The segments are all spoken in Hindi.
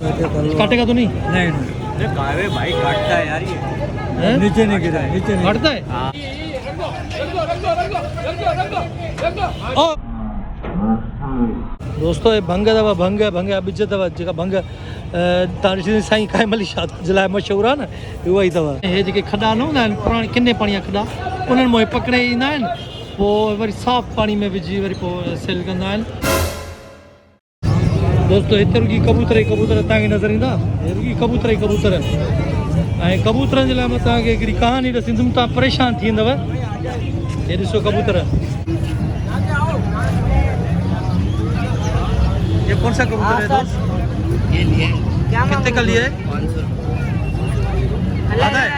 काटेगा तो नहीं? नहीं अरे भाई काटता है यार ये। नीचे नहीं गिरा, नीचे नहीं काटता है। हाँ। ओ दोस्तों ये भंग दवा भंग अभी दवा जेका भंग तारी साईं कायम अली शाह जे लाइ मशहूरु आहे न उहा ई अथव। हे जेके खॾा न हूंदा आहिनि पुराणे किने पाणी जा खॾा उन्हनि मों पकिड़े ईंदा आहिनि, पोइ वरी साफ़ पाणी में विझी वरी पोइ सेल कंदा आहिनि। दोस्तों हिते रुॻी कबूतर ई कबूतर तव्हांखे नज़र ईंदा, हे रुॻी कबूतर ई कबूतर। ऐं कबूतरनि जे लाइ मां तव्हांखे हिकिड़ी कहानी ॾसींदुमि, तव्हां परेशान थी वेंदव। हे ॾिसो कबूतर, ये कौन सा कबूतर है दोस्त? ये लिए कितने का लिए है? 500। आधा है?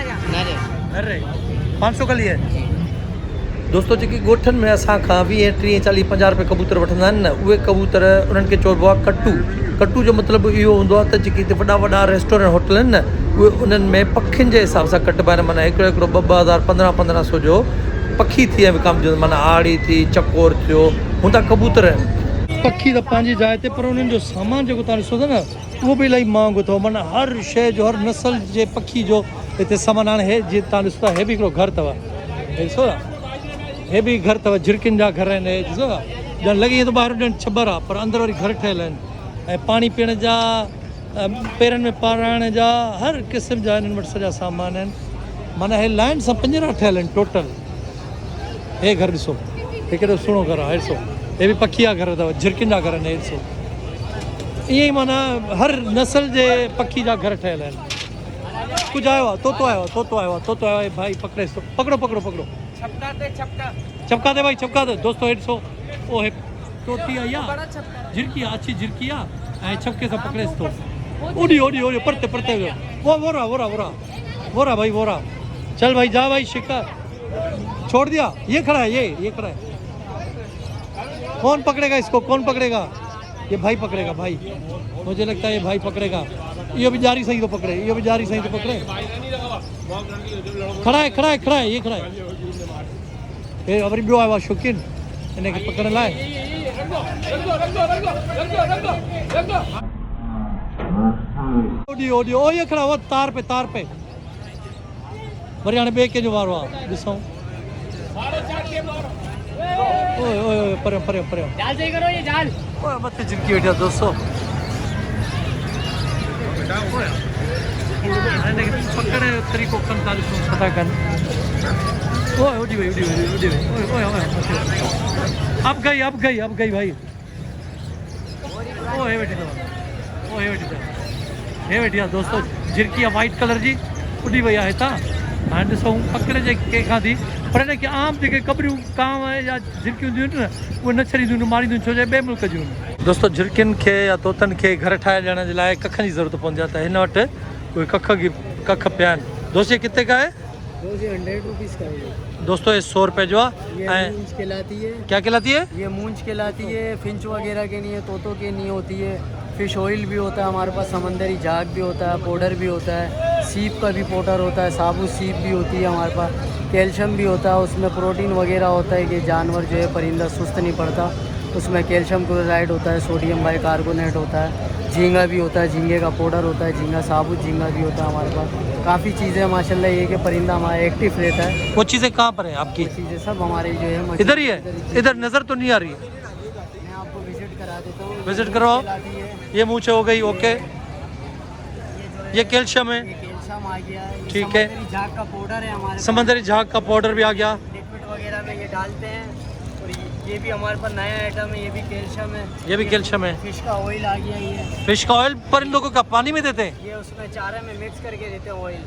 अरे 500 का लिए है। दोस्तों जेकी ॻोठनि में असां खां 20, 30, 40, 50 रुपए कबूतर वठंदा आहिनि न, उहे कबूतर उन्हनि खे चइबो आहे कट्टू। कट्टू जो मतिलबु इहो हूंदो आहे त जेकी हिते वॾा वॾा रेस्टोरेंट होटल आहिनि न, उहे उन्हनि में पखियुनि जे हिसाब सां कटिबा आहिनि। माना हिकिड़ो 2,000, 1500 जो पखी थी विकामजंदो, माना आड़ी थी, चकोर थियो, हूंदा कबूतर आहिनि। पखी त पंहिंजी जाइ ते, पर उन्हनि जो सामान जेको तव्हां ॾिसो था न उहो बि इलाही महांगो अथव। माना हर शइ जो, हर नस्ल जे पखी जो हिते सामान। हाणे हे जीअं तव्हां ॾिसो था, हे बि हिकिड़ो घरु अथव, हे ॾिसो था, हे बि घर अथव, झिरकियुनि जा घर आहिनि। हे ॾिसो था, ॼण लॻे ईअं त ॿाहिरि ॼण छबर आहे, पर अंदरि वरी घर ठहियल आहिनि। ऐं पाणी पीअण जा, पेरनि में पाराइण जा, हर क़िस्म जा हिननि वटि सॼा सामान आहिनि। माना हे लाइन सां पिंजरा ठहियल आहिनि टोटल। हे घर ॾिसो, हे केॾो सुहिणो घर आहे, ॾिसो हे बि पखी जा घर अथव, झिरकियुनि जा घर आहिनि। हे ॾिसो ईअं ई माना हर नस्ल जे पखी जा घर ठहियल आहिनि। कुझु आयो आहे, तोतो आयो आहे, तोतो आयो आहे, तोतो आयो आहे भाई, पकड़ेसि थो, पकड़ो पकड़ो पकड़ो, चपका दे भाई, चपका दे। दोस्तों हे ॾिसो, ओ हे तोती आई आहे, झिरकी आहे, अच्छी झिरकी आहे, ऐं चपके सां पकड़ेसि थो। ओडी ओडी ओडी परते परते वो वोरा वोरा वोरा वोरा भाई वोरा। चल भाई जा भाई, शिकार छोड़ दिया, ये खड़ा है, ये खड़ा है। कौन पकड़ेगा इसको, कौन पकड़ेगा? ये भाई पकड़ेगा, भाई मुझे लगता है ये भाई पकड़ेगा। ये भी जारी सही तो पकड़े, ये भी जारी सही तो पकड़े। खड़ा है खड़ा है खड़ा है, ये खड़ा है। ये वरी ॿियो आयो आहे शौक़ीन हिनखे पकड़ण लाइ। ओडी ओडी ओ ये खड़ा, वो तार पे वरी हाणे ॿिए कंहिंजो वारो आहे, ॾिसूं। ओए ओए ओए परे जाल सही करो, ये जाल ओए मथे झिरकी वेठी आहे दोस्तों। हिनखे पकड़ जो तरीक़ो कनि था, ॾिसूं छा था कनि। ओए उड़ी वई ओए ओए अब गई भाई। ओ हे वेठी अथव, हे वेठी आहे दोस्तों, झिरकी आहे वाइट कलर जी, उड़ी वई आहे हितां। हाणे ॾिसूं पकड़ जे कंहिंखां थी, पर हिनखे आम जेके कबरियूं कांव या झिरकियूं हूंदियूं आहिनि न, उहे न छॾींदियूं, मारींदियूं, छो जो ॿिए मुल्क जूं आहिनि। दोस्तों झिरकियुनि खे या तोतनि खे घर ठाहे ॾियण जे लाइ कखनि जी ज़रूरत पवंदी आहे, त हिन वटि उहे कख पिया आहिनि। दोस्त ये कितने का है? 100 रुपीज़ का है दोस्तों, ये 100 रुपये जो ये मूंछ कहलाती है। क्या कहलाती है? ये मूंछ कहलाती है, फिंच वगैरह के नहीं है, तोतों के नहीं होती है। फिश ऑयल भी होता है हमारे पास, समंदरी झाग भी होता है, पाउडर भी होता है, सीप का भी पाउडर होता है, साबुत सीप भी होती है हमारे पास, कैल्शियम भी होता है, उसमें प्रोटीन वगैरह होता है कि जानवर जो है परिंदा सुस्त नहीं पड़ता, उसमें कैल्शियम क्लोराइड होता है, सोडियम बाइकार्बोनेट होता है, झींगा भी होता है, झींगे का पाउडर होता है, झींगा साबुत झींगा भी होता है हमारे पास। काफ़ी चीज़ें माशाल्लाह, ये कि परिंदा हमारा एक्टिव रहता है। वो चीज़ें कहाँ पर है आपकी? चीज़ें सब हमारे जो है इधर ही है, इधर नज़र तो नहीं आ रही है। मैं आपको विजिट करा देता हूँ, विजिट करो। ये मूंछ हो गई, ओके। ये कैल्शियम है, कैल्शियम आ गया है, ठीक है। समंदरी झाग का पाउडर है हमारे पास, समंदरी झाग का पाउडर भी आ गया। लिक्विड वगैरह में ये डालते हैं। और ये भी हमारे पास नया आइटम है, ये भी कैल्शियम है, ये भी कैल्शियम है। फिश का ऑयल आ गया। ये फिश का ऑयल परिंदों को क्या पानी में देते हैं? ये उसमें चारे में मिक्स करके देते हैं ऑयल।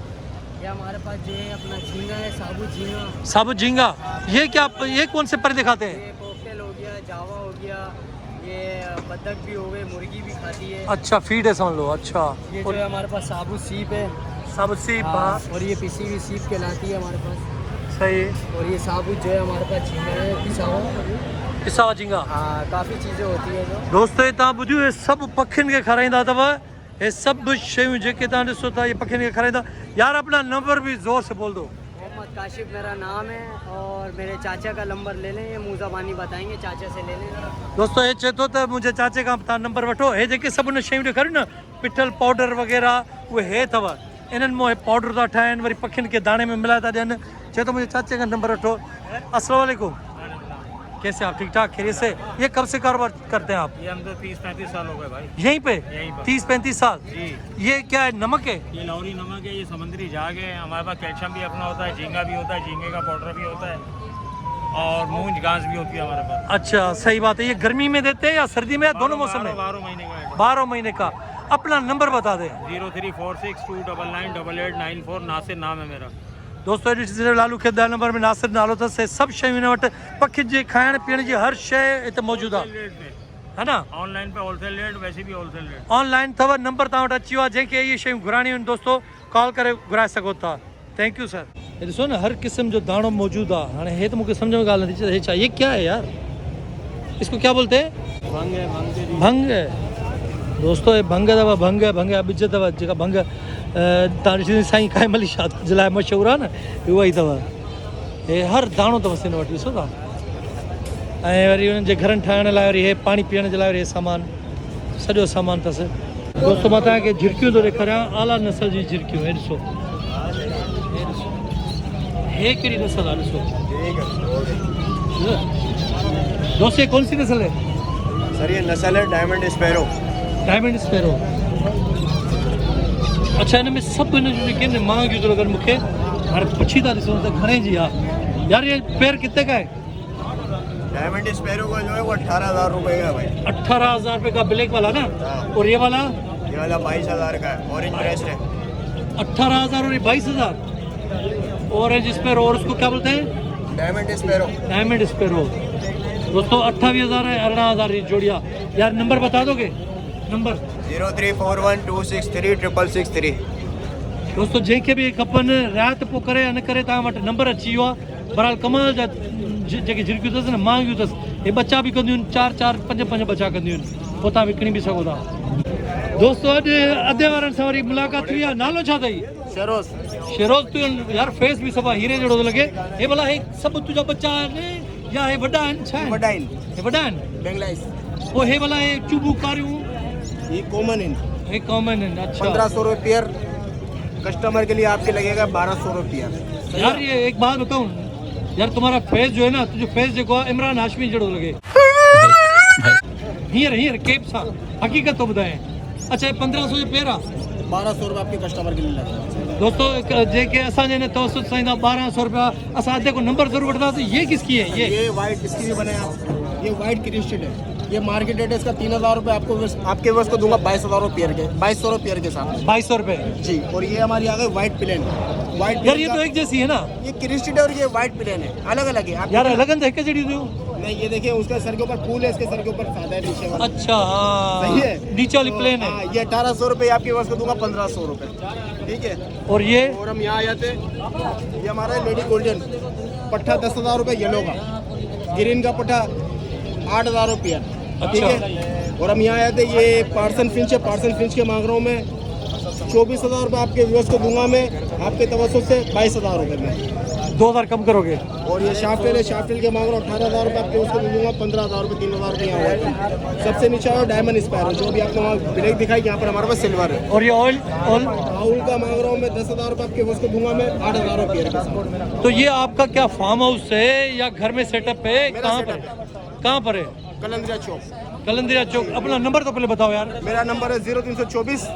ये हमारे पास जो है अपना झींगा है, साबुत झींगा। साबुत झींगा, ये क्या, ये कौन से परिंदे खाते हैं? ये कोकटेल हो गया, जावा हो गया, ये बतख भी हो गए, मुर्गी भी खाती है। अच्छा, फीड है समझ लो। अच्छा, ये जो है हमारे पास साबुत सीप है, साबुत सीप। हाँ, और ये पिसी हुई सीप कहलाती है हमारे पास। सही। और ये साबुत जो है हमारे पास झींगा है, पिसा हुआ झींगा। हाँ, काफ़ी चीज़ें होती है जो। दोस्तों, ये तव्हां ॿुधियो, हे सभु पखियुनि खे खाराईंदा अथव। हे सभु शयूं जेके तव्हां ॾिसो था, ये पखियुनि खे खाराईंदा। यार अपना नंबर भी जोर से बोल दो। मोहम्मद काशिफ मेरा नाम है और मेरे चाचा का नंबर ले लें, ये मुँह ज़बानी बताएंगे, चाचा से ले लें। दोस्तों ये चए थो त मुंहिंजे चाचे खां तव्हां नंबर वठो। हे जेके सभु उन शयूं ॾेखारियूं न पिठल पाउडर वग़ैरह उहे हे अथव, इन्हनि मां पाउडर था ठाहिनि, वरी पखियुनि खे दाणे में मिलाए था ॾियनि। चए थो मुंहिंजे चाचे खां नंबर वठो। अस्सलाम वालेकुम, कैसे आप? ठीक ठाक, खैरियत से? ये कब से कारोबार करते हैं आप? ये हम तो 30-35 साल हो गए भाई। यहीं पे यहीं पर। 30-35 साल? जी। ये क्या है, नमक है? ये लाहौरी नमक है, ये समुद्री झाग है। हमारे पास कैल्शियम भी अपना होता है, झींगा भी होता है, झींगे का पाउडर भी होता है और मूंज घास भी होती है हमारे पास। अच्छा, सही बात है। ये गर्मी में देते हैं या सर्दी में, या दोनों मौसम में? 12 महीने का 12 महीने का। अपना नंबर बता दें। 0346299994 नासिर नाम है मेरा। दोस्तों डिजिटल लालू खेदार नंबर में नासिर नालो अथसि। सभु शयूं हिन वटि पखियुनि जी खाइण पीअण जी हर शइ हिते मौजूदु आहे, रेट पे है ना? ऑनलाइन पे होलसेल रेट, वैसे भी होलसेल रेट। ऑनलाइन अथव, नंबर तव्हां वटि अची वियो आहे। जंहिंखे इहे शयूं घुराइणियूं आहिनि दोस्तो कॉल करे घुराए सघो था। Thank you sir. ये ॾिसो न हर क़िस्म जो दाणो मौजूदु आहे। हाणे हे त मूंखे सम्झ में ॻाल्हि नथी अचे, ये क्या है यार, इसको क्या बोलते हैं? भंग है, भंग है दोस्तों, ये भंग अथव, भंग ॿिज अथव जेका भंग तव्हां ॾिसी साईं काइमली शादी जे लाइ मशहूरु आहे न, उहा ई अथव। हे हर दाणो अथव हिन वटि, ॾिसो था। ऐं वरी हुननि जे घरनि ठाहिण लाइ वरी हे पाणी पीअण जे लाइ वरी हे सामान, सॼो सामान अथसि। दोस्तों मां तव्हांखे झिरकियूं थो ॾेखारियां, आला नस्ल जी झिरकियूं। हे ॾिसो, हे कहिड़ी नस्ल आहे ॾिसो दोस्तों, ये कौन सी नस्ल है? सर ये नस्ल है डायमंड स्पैरो। Diamond sparrow. अच्छा, हिन में सभु हिन जूं जेके महांगियूं थो लॻनि मूंखे। हाणे पुछी था ॾिसूं त घणे जी आहे यार। ये पेड़ कितने का है? डायमंड स्पैरो का जो है वो 18,000 रुपये का है भाई। 18,000 रुपये का ब्लैक वाला ना? और ये वाला? ये वाला 22,000 का है, ऑरेंज ब्रेस्ट है। 18,000 और ये 22,000। ऑरेंज स्पैरो, और उसको क्या बोलते हैं? Diamond sparrow. Diamond sparrow. दोस्तों 28,000 है, 18,000 ये जोड़िया। यार नंबर बता दोगे? नंबर 0341263663। दोस्तों जंहिंखे बि खपनि रिआयत पोइ करे या न करे तव्हां वटि नंबर अची वियो आहे। बहरहाल कमाल जा जेके झिरकियूं अथसि न, महांगियूं अथसि। हे बच्चा बि कंदियूं आहिनि, 4-4, 5-5 बच्चा कंदियूं आहिनि, पोइ तव्हां विकिणी बि सघो था। दोस्तों अॼु अधे वारनि सां वरी मुलाक़ात थी आहे। नालो छा अथई? शेरोज। शेरोज, तूं यार फेस बि सभा हीरे जहिड़ो थो लॻे। हे भला हे सभु तुंहिंजा बच्चा आहिनि या हे वॾा आहिनि, छा आहिनि? वडा इन हे वॾा आहिनि। बेंगलाइज। पोइ हे भला हे चुबू कारियूं, ये कॉमन इन हे कॉमन आहिनि। अच्छा 1500 रुपये पेयर। कस्टमर के लिए आपके लगेगा 1200 रुपये। यार ये एक बात बताऊं यार, तुम्हारा फेस जो है ना, तुझे फेस जेको आहे इमरान हाशमी जहिड़ो लॻे। हींअर केप सां हक़ीक़त थो ॿुधाए। अच्छा 1500 जो पेयर आहे, 1200 रुपये आपके कस्टमर के लिए लगेगा। दोस्तों जेके असांजे हिन तवसुत साईं 1200 रुपया असां अधे को नंबर ज़रूर वठंदासीं। ये किसकी है? ये वाइट इसकी भी बने आप। ये वाइट क्रिस्टल है, ये मार्केट रेट है इसका 3,000 रुपये। आपके वर्ष को दूंगा 22,000 रुपये पेयर के, 2200 रुपये पेयर के साथ। 2200 रुपये जी। और ये हमारी आ गई वाइट प्लेन। वाइट यार ये तो एक जैसी है ना? ये क्रिस्टल है और ये वाइट प्लेन है, अलग अलग है। आप यार लगन तो एक जड़ी थी। नहीं, ये देखिए उसका सर के ऊपर फूल है, इसके सर के ऊपर सादा है नीचे वाला। अच्छा हाँ, सही है। नीचे वाली प्लेन है। हाँ, ये 1800 रुपये आपके वर्ष को दूंगा 1500 रुपये। ठीक है। और ये और हम यहाँ आ जाते हैं, ये हमारा लेडी गोल्डन पट्ठा 10,000 रुपये येलो का। ग्रीन का पट्ठा 8,000 रुपये। ठीक है। और हम यहाँ आए थे, ये पार्सन फिंच है। पार्सन फिंच के मांग रहा हूँ मैं 24,000 रुपये आपके व्यूअर्स को दूंगा मैं, आपके तवज्जो से 22,000 रुपये में। 2000 कम करोगे? और ये शाफेल है, शाफेल के मांग रहा हूँ 18,000 रुपये आपके उसको दूंगा 15,000 रुपये, 3,000 रुपये यहाँ हुआ। सबसे नीचे आओ डायमंड स्पैरो, जो भी आपको वहाँ ब्लैक दिखाई, यहाँ पर हमारे पास सिल्वर है। और ये ऑयल राहुल का मांग रहा हूँ मैं 10,000 रुपये आपके उसको दूंगा मैं 8,000 रुपये के साथ। तो ये आपका क्या फार्म हाउस है या घर में सेटअप है? कहाँ पर? कहाँ पर है? कलंदरिया चौक। कलंदरिया चौक। अपना नंबर तो पहले बताओ यार। मेरा नंबर है 0324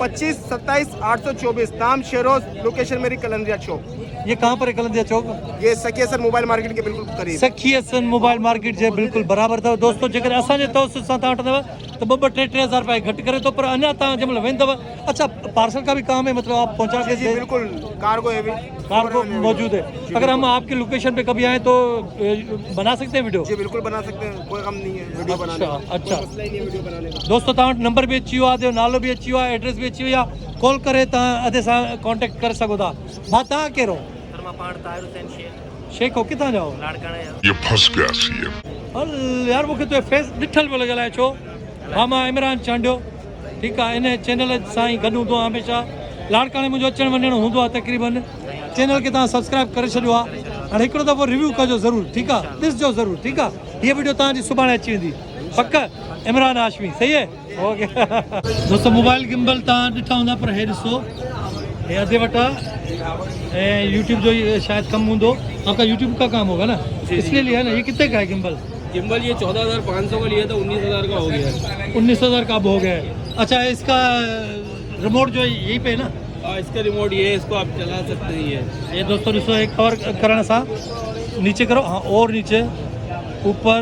25 27 824। नाम शेरोज, लोकेशन मेरी कलंदरिया चौक। ये कहाँ पर है कलंदरिया चौक? ये सखियसर मोबाइल मार्केट के बिल्कुल करीब। सखियसन मोबाइल मार्केट जे बिल्कुल बराबर अथव। दोस्तों जेकर असांजे तवसुत सां तव्हां वठंदव त 2-3 हज़ार रुपया घटि करे थो, पर अञा तव्हां जंहिं महिल वेंदव। अच्छा पार्सल का भी काम है, मतलब आप पहुँचा के? जी बिल्कुल, कार्गो है भी। कार्गो मौजूद है। अगर हम आपके लोकेशन पे कभी आए तो बना सकते हैं वीडियो? जी बिल्कुल बना सकते हैं, कोई कम नहीं है वीडियो बनाने का। अच्छा मसला ही नहीं है वीडियो बनाने का। दोस्तों तव्हां वटि नंबर बि अची वियो आहे, नालो बि अची वियो आहे, एड्रेस बि अची वई आहे। कॉल करे तव्हां अधे सां कॉन्टेक्ट करे सघो था। भाउ तव्हां कहिड़ो? शेख हो, किथां जा हो? ये फंस गया सीएम। हल यार मूंखे तो फेस ॾिठल पियो लॻल आहे। छो? हा मां इमरान चांडियो, ठीकु आहे। इन चैनल सां ई गॾु हूंदो आहियां हमेशह। लाड़काणे मुंहिंजो अचणु वञणु हूंदो आहे तक़रीबन। चैनल खे तव्हां सब्सक्राइब करे छॾियो आहे। हाणे हिकिड़ो दफ़ो रिव्यू कजो ज़रूरु, ठीकु आहे, ॾिसजो ज़रूरु, ठीकु आहे। हीअ वीडियो तव्हांजी सुभाणे अची वेंदी पक। इमरान हाशमी सही है, ओके। दोस्तों मोबाइल गिम्बल तव्हां ॾिठा हूंदा, पर हे ॾिसो, हे अधे वटा ऐं यूट्यूब जो ही शायद कम हूंदो। आपका यूट्यूब का काम होगा ना, इसलिए लिया ना। ये कितने का है गिम्बल? गिम्बल ये 14,500 का लिया था, 19,000 का हो गया है। 19,000 का अब हो गया है। अच्छा, इसका रिमोट जो है यहीं पे है ना? इसका रिमोट ये है, इसको आप चला सकते हैं। ये दोस्तों दोस्तों एक कवर करना सा, नीचे करो, हाँ, और नीचे ऊपर।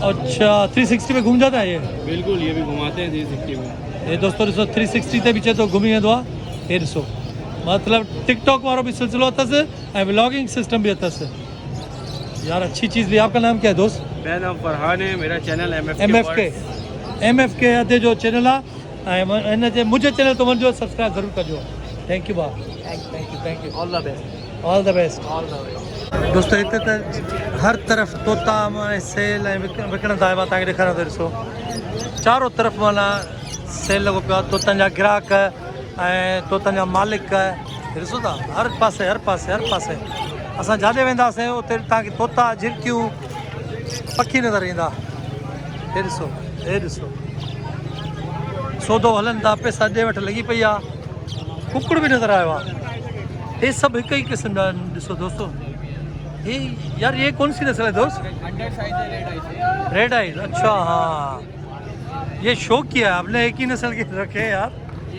अच्छा, 360 में घूम जाता है ये? बिल्कुल, ये भी घुमाते हैं 360 में। ये दोस्तों ॾिसो 360 ते पीछे तो घुमी वेंदो आहे। हे ॾिसो, मतलब टिकटॉक वारो भी सिलसिलो अथसि ऐं व्लॉगिंग सिस्टम भी अथसि। यार अच्छी चीज़ भी। आपका नाम क्या है दोस्त? मेरा नाम फरहान है, मेरा चैनल MFK अधे जो चैनल आहे ऐं हिन जे मुंहिंजे चैनल तो वञिजो, सब्सक्राइब ज़रूरु कजो। थैंक यू भाउ, thank you. All the best. दोस्तों हिते त हर तरफ़ तोता माना सेल ऐं विकिणंदा आहिनि। मां तव्हांखे ॾेखारियां थो, ॾिसो चारों तरफ़ माना सेल लॻो पियो आहे। तोतनि जा ग्राहक ऐं तोतनि जा मालिक, ॾिसो था, हर पासे असां जाॾे वेंदासीं उते तव्हांखे तोता, झिरकियूं, पखी नज़र ईंदा। हे ॾिसो सौदो हलनि था, पैसा ॾे वठि लॻी पई आहे। कुकड़ बि नज़र आयो आहे। हे सभु हिकु ई क़िस्म जा आहिनि। ॾिसो दोस्तों, ये यार ये कौन सी नस्ल है दोस्त? Red eyes. अच्छा, हाँ, ये शौक किया है आपने, एक ही नस्ल के रखे हैं यार,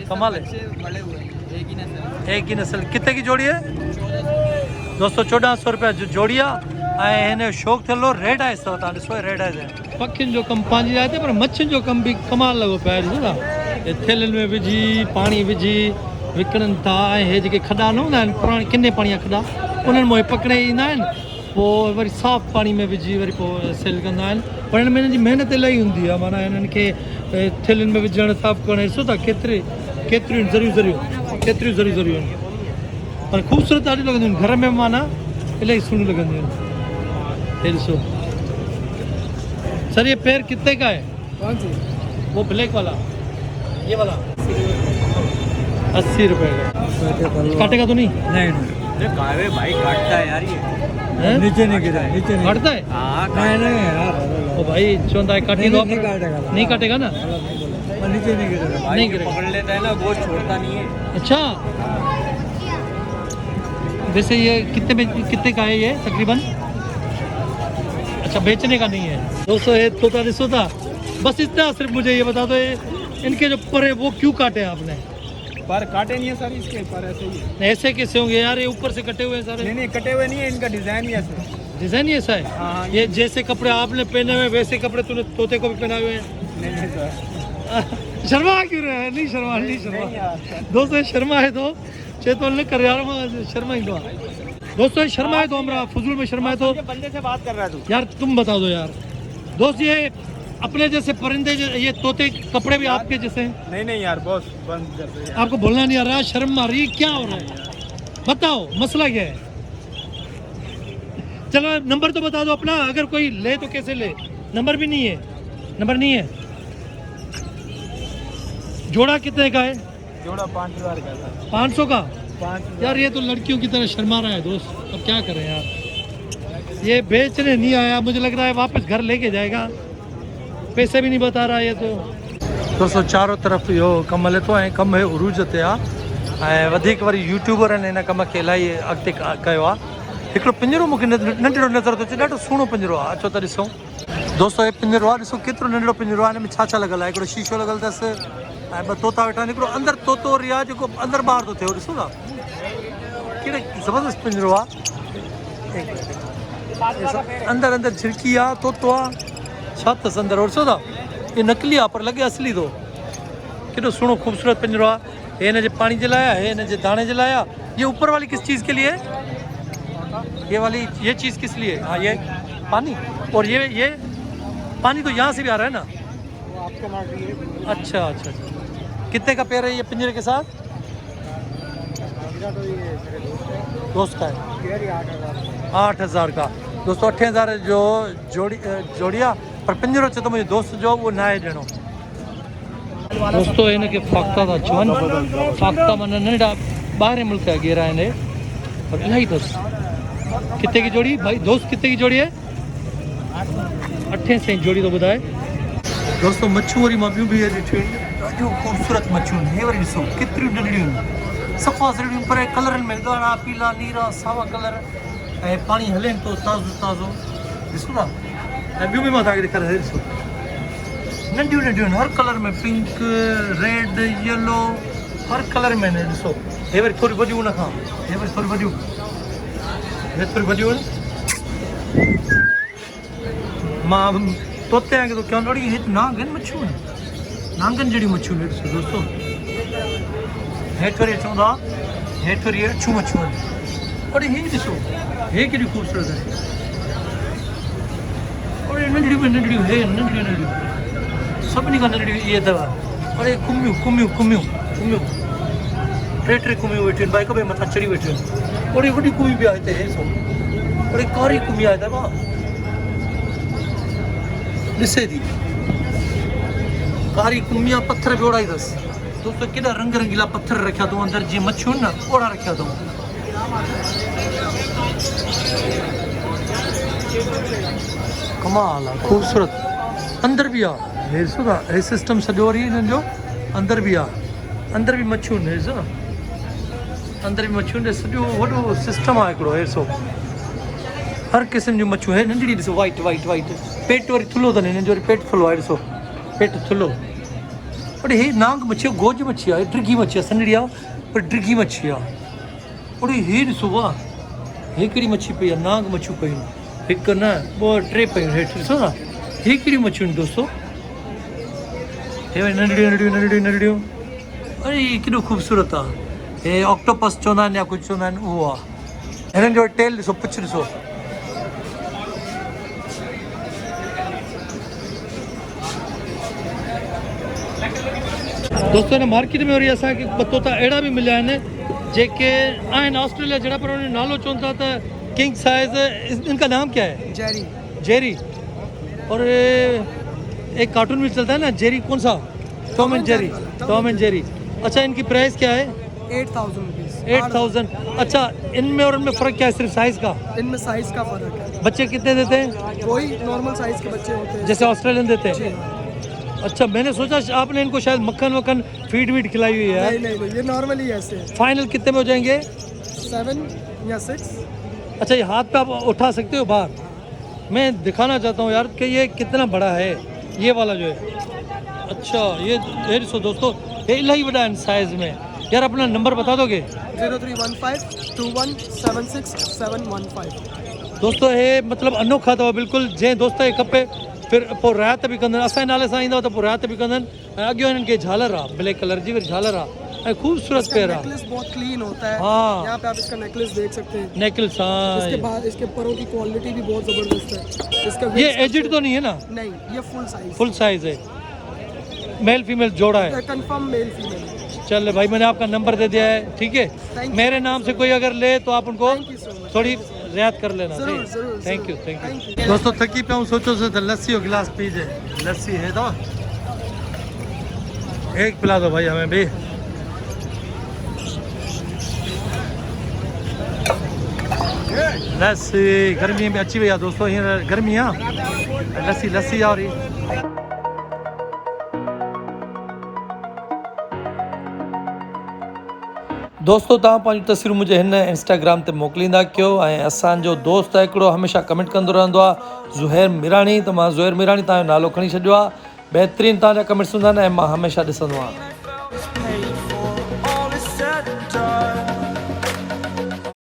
कमाल है। एक ही नस्ल। कितने की जोड़ी है दोस्तों? 1400 रुपया जोड़ी आहे। ऐं हिन जो शौक़ु थियलो रेड आइज अथव। तव्हां ॾिसो रेड आइज आहे। पखियुनि जो कमु पंहिंजी जाइ ते, पर मच्छियुनि जो कमु बि कमाल लॻो पियो आहे। ॾिसो था, हे थेलियुनि में विझी, पाणी विझी विकिणनि था। ऐं हे जेके खॾा न हूंदा आहिनि, पुराणे किने पाणी जा खॾा, उन्हनि मां पकिड़े ईंदा आहिनि, पोइ वरी साफ़ु पाणी में विझी वरी पोइ सेल कंदा आहिनि। पर हिन में हिननि जी महिनत इलाही हूंदी आहे। माना हिननि खे थेलियुनि में विझणु, साफ़ु करणु, ॾिसो था केतिरियूं ज़रियूं आहिनि। पर ख़ूबसूरत ॾाढियूं लॻंदियूं आहिनि। घर में माना इलाही सुहिणियूं लॻंदियूं आहिनि। हे ॾिसो सर, ये पैर कितने का है? कौन सी? वो ब्लैक वाला, ये वाला 80 रुपए का। काटेगा तो नहीं? नहीं, भाई काटता है यार ये। नीचे नहीं गिरा, नीचे नहीं काटता है? नहीं यार, ओ भाई चौंदा है, काटेगा नहीं काटेगा ना? नीचे नहीं गिरा। नहीं गिरेगा। पकड़ लेता है ना, वो छोड़ता नहीं है। अच्छा, वैसे ये कितने का है ये तकरीबन? अच्छा, बेचने का नहीं है दोस्तों। ये तोता ॾिसो था, बस इतना सिर्फ मुझे ये बता दो, इनके जो पर है वो क्यों काटे आपने? पर काटे नहीं है सर, इसके पर ऐसे ही है। ऐसे कैसे होंगे यार? ये ऊपर से कटे हुए हैं सारे। नहीं कटे हुए नहीं है, इनका डिजाइन ही ऐसे। डिजाइन ही ऐसा है? हाँ, ये जैसे कपड़े आपने पहने हुए वैसे कपड़े तूने तोते को भी पहनाए हुए हैं। नहीं सर। शर्मा क्यों रहे हैं? नहीं शर्मा दोस्तों, शर्मा है तो चेतो न कर यार, शर्मा ही दो दोस्तों, शर्मा है तो हमरा फजूल में शर्मा है तो बंदे से बात कर रहा तू यार, तुम बता दो यार। दोस्त, ये अपने जैसे परिंदे, ये तोते कपड़े भी आपके जैसे हैं? नहीं यार, बॉस बंद कर दो यार। आपको बोलना नहीं आ रहा? शर्म आ रही? क्या हो रहा है बताओ, मसला क्या है? चलो नंबर तो बता दो अपना, अगर कोई ले तो कैसे ले? नंबर भी नहीं है, नंबर नहीं है। जोड़ा कितने का है? जोड़ा 5,000 का था। 500 का? 5,000। यार ये तो लड़कियों की तरह शर्मा रहा है दोस्त, अब क्या करें यार। ये बेचने नहीं आया, मुझे लग रहा है वापस घर लेके जाएगा, पैसे भी नहीं बता रहा ये तो। दोस्तों चारों तरफ़ इहो कमु हले थो ऐं कमु उरूज ते आहे ऐं वधीक वरी यूट्यूबरनि हिन कम खे इलाही अॻिते कयो आहे। हिकिड़ो पिंजरो मूंखे नंढिड़ो नज़र थो अचे, ॾाढो सुहिणो पिंजरो आहे। अचो त ॾिसूं दोस्तों, हे पिंजरो आहे, ॾिसो केतिरो नंढिड़ो पिंजरो आहे। हिन में छा लॻल आहे? हिकिड़ो शीशो लॻल अथसि ऐं ॿ तोता वेठा आहिनि। हिकिड़ो अंदरि तोतो वरी आहे जेको अंदरि ॿाहिरि थो थिए, ॾिसो था कहिड़ो ज़बरदस्त पिंजरो आहे। अंदरि झिरकी आहे, तोतो आहे, छा अथसि अंदरि, ॾिसो था ये नकली आहे पर लॻे असली थो। केॾो सुहिणो ख़ूबसूरत पिंजरो आहे। हे हिन जे पाणी जे लाइ आहे, हे हिन जे दाणे जे लाइ आहे। ये ऊपर वाली किस चीज़ के लिए है? ये वाली ये चीज़ किस लिए? हाँ, ये पानी। और ये पानी तो यहाँ से भी आ रहा है ना? अच्छा। कितने का पेड़ है ये पिंजरे के साथ? दोस्त का है 8,000 का। दोस्तों 8,000 जो जोड़िया पर पिंजरो चए तो मुंहिंजे दोस्त जो उहो न आहे ॾियणो। दोस्तों हिनखे फाख्ता था चवनि, फाख्ता माना नंढा ॿाहिरि मुल्क जा गेरा आहिनि। और इलाही अथसि। कितने की जोड़ी भाई दोस्त, कितने की जोड़ी है? 8 से जोड़ी तो ॿुधाए। दोस्तों मच्छू वारी मां ॿियूं बि ॾिठियूं आहिनि, ॾाढियूं ख़ूबसूरत मच्छियूं आहिनि। हे वरी ॾिसो केतिरियूं नंढड़ियूं आहिनि, सफ़ा सड़ियूं, पर कलरनि में ॻाढ़ा, पीला, नीरा, सावा कलर, ऐं पाणी हलेनि थो ताज़ो ताज़ो, ॾिसो था। ऐं ॿियूं बि मां तव्हांखे ॾेखारियां, हे ॾिसो नंढियूं नंढियूं आहिनि, हर कलर में, पिंक, रेड, येलो, हर कलर में आहिनि। ॾिसो हे वरी थोरी वॾियूं हुन खां, हे वरी थोरी वॾियूं, हे थोरी वॾियूं आहिनि। मां तोते आगे तो क्या लड़ी है, नांगन मच्छू है, नांगन जड़ी मच्छू है। दोस्तों हेठ वरी चौंदा, हेठ वरी अछू मच्छू है। और ये ॾिसो हे केॾी खूबसूरत है। और ये नंढड़ी नंढड़ी है, नंढड़ी नंढड़ी सभिनी खां नंढड़ी ये अथव। और ये कुमियूं कुमियूं कुमियूं कुमियूं, टे कुमियूं वेठियूं आहिनि, बाइक ॿिए मथां चढ़ी वेठियूं आहिनि। और ये वॾी कुमी बि आहे हिते, हे ॾिसो। और ये कारी कुमी आहे अथव, ॾिसे थी कारी कुमिया, पत्थर बि ओढ़ाई अथसि। दोस्तों केॾा रंग रंगीला पत्थर रखिया अथऊं अंदरि, जीअं मच्छियूं न ओढ़ा रखिया अथऊं। कमाल आहे, ख़ूबसूरत। अंदरि बि आहे, हे ॾिसो था, हे सिस्टम सॼो वरी हिननि जो अंदरि बि आहे, अंदरि बि मच्छियूं आहिनि, ॾिसो अंदरि बि मच्छियूं आहिनि। सॼो वॾो सिस्टम आहे हिकिड़ो, हे ॾिसो हर क़िस्म जूं मच्छियूं। हे नंढड़ी ॾिसो वाइट वाइट वाइट, पेट वरी थुल्हो अथनि हिननि जो, वरी पेट थुल्हो आहे, ॾिसो पेट थुल्हो। पर हे नांग मच्छी, गोज मच्छी आहे, ड्रिगी मच्छी आहे, सनड़ी आहे पर ड्रिगी मच्छी आहे। और हे ॾिसो वाह, हे कहिड़ी मच्छी पई आहे, नांग मच्छियूं पयूं, हिकु न ॿ टे पयूं हेठि, ॾिसो न हे कहिड़ी मच्छियूं आहिनि दोस्तों। हे वरी नंढड़ियूं नंढड़ियूं नंढड़ियूं नंढड़ियूं, अरे केॾो ख़ूबसूरत आहे। हे ऑक्टोपस चवंदा आहिनि या कुझु चवंदा आहिनि, उहो आहे। हिननि जो टेल ॾिसो, पुछ ॾिसो, दोस्तों हिन मार्केट में वरी असांखे ॿ तोता अहिड़ा बि मिलिया आहिनि जेके आहिनि ऑस्ट्रेलिया जहिड़ा, पर उन्हनि नालो चवनि था त किंग साइज। इनका नाम क्या है? जेरी। जेरी। और एक कार्टून भी चलता है ना जेरी, कौन सा? Tom and Jerry, Tom and Jerry. अच्छा इनकी प्राइस क्या है? 8,000 रुपीज़। 8,000। अच्छा इनमें और इनमें फ़र्क क्या है? सिर्फ साइज़ का? इनमें साइज़ का फ़र्क है। बच्चे कितने देते हैं? वही नॉर्मल साइज़ के बच्चे होते हैं, जैसे ऑस्ट्रेलियन देते हैं। अच्छा मैंने सोचा आपने इनको शायद मक्खन वक्खन फीड वीड खिलाई हुई है। नहीं, ये नॉर्मली ऐसे है। फाइनल कितने में हो जाएंगे? 7 या 6। अच्छा ये हाथ पे आप उठा सकते हो बाहर? मैं दिखाना चाहता हूँ यार कि ये कितना बड़ा है, ये वाला जो है। अच्छा ये देखो दोस्तों, ये इलाही बड़ा है साइज़ में। यार अपना नंबर बता दोगे? 0315217615। दोस्तों ये मतलब अनोखा अथव बिल्कुलु, जंहिं दोस्त खे खपे फिर पोइ रिआयत बि कंदा आहिनि, असांजे नाले सां ईंदव त पोइ रिआयत बि कंदा आहिनि। ऐं अॻियो हिननि खे झालर आहे, ब्लैक कलर जी वरी झालर आहे ऐं ख़ूबसूरत पेयर आहे। नेकलेस बहुत क्लीन होता है। हाँ। यहाँ पे आप इसका नेकलेस देख सकते हैं। नेकलेस, हाँ। इसके बाद इसके परों की क्वालिटी भी बहुत ज़बरदस्त है। इसका ये एजिड तो नहीं है ना? नहीं, ये फुल साइज, फुल साइज है, मेल फीमेल जोड़ा है। Confirm male female. चल भाई मैंने आपका नंबर दे दिया है, ठीक है। मेरे नाम से कोई अगर ले तो आप उनको थोड़ी रियायत कर लेना। जरूर। Thank you. दोस्तों थकी पिया हूँ, सोचो से लस्सी और गिलास पी जाए। लस्सी है तो एक पिला दो भाई हमें भी। लस्सी गर्मी में अच्छी भैया दोस्तों, हींअर गर्मी आहे, लस्सी लस्सी आ रही। दोस्तों तव्हां पंहिंजूं तस्वीरूं मुंहिंजे हिन इंस्टाग्राम ते मोकिलींदा कयो। ऐं असांजो दोस्त आहे हिकिड़ो, हमेशह कमेंट कंदो रहंदो आहे, ज़ुहैर मिराणी। त मां ज़ुहैर मिराणी तव्हांजो नालो खणी छॾियो आहे। बहितरीनु तव्हांजा कमेंट्स हूंदा आहिनि ऐं मां हमेशह ॾिसंदो आहियां।